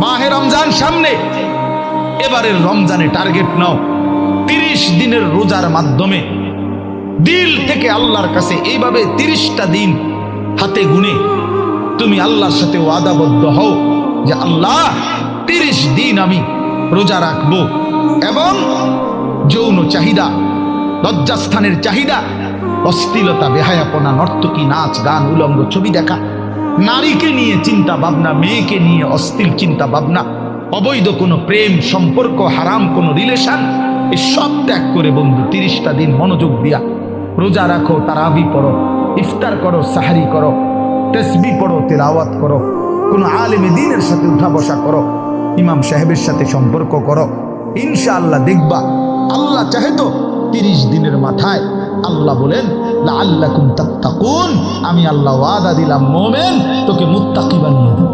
মাহে রমজান সামনে, এবারের রমজানে টার্গেট নাও 30 দিনের রোজার মাধ্যমে দিল থেকে আল্লাহর কাছে এইভাবে 30টা দিন হাতে গুনে তুমি আল্লাহর সাথে ওয়াদাবদ্ধ হও যে আল্লাহ 30 দিন আমি রোজা রাখবো। এবং যৌন চাহিদা, লজ্জাস্থানের চাহিদা, অশ্লীলতা, বেহায়াপনা, নর্তকী, নাচ গান, উলঙ্গ ছবি দেখা, নারীকে নিয়ে চিন্তা ভাবনা, মেয়েকে নিয়ে অশ্লীল চিন্তা ভাবনা, অবৈধ কোনো প্রেম সম্পর্ক, হারাম কোনো রিলেশন, এই সব ত্যাগ করে বন্ধু 30টা দিন মনোযোগ দিয়া রোজা রাখো, তারাবি পড়ো, ইফতার করো, সাহারি করো, তাসবিহ পড়ো, তেলাওয়াত করো, কোনো আলেমে দ্বীনের সাথে উঠা বসা করো, ইমাম সাহেবের সাথে সম্পর্ক করো। ইনশাআল্লাহ দেখবা আল্লাহ চাহে তো 30 দিনের মাথায় আল্লাহ বলেন লাআল্লাকুম তাত্তাকুন, আমি আল্লাহ ওয়াদা দিলাম মোমেন তোকে মুত্তাকি বানিয়ে দেব।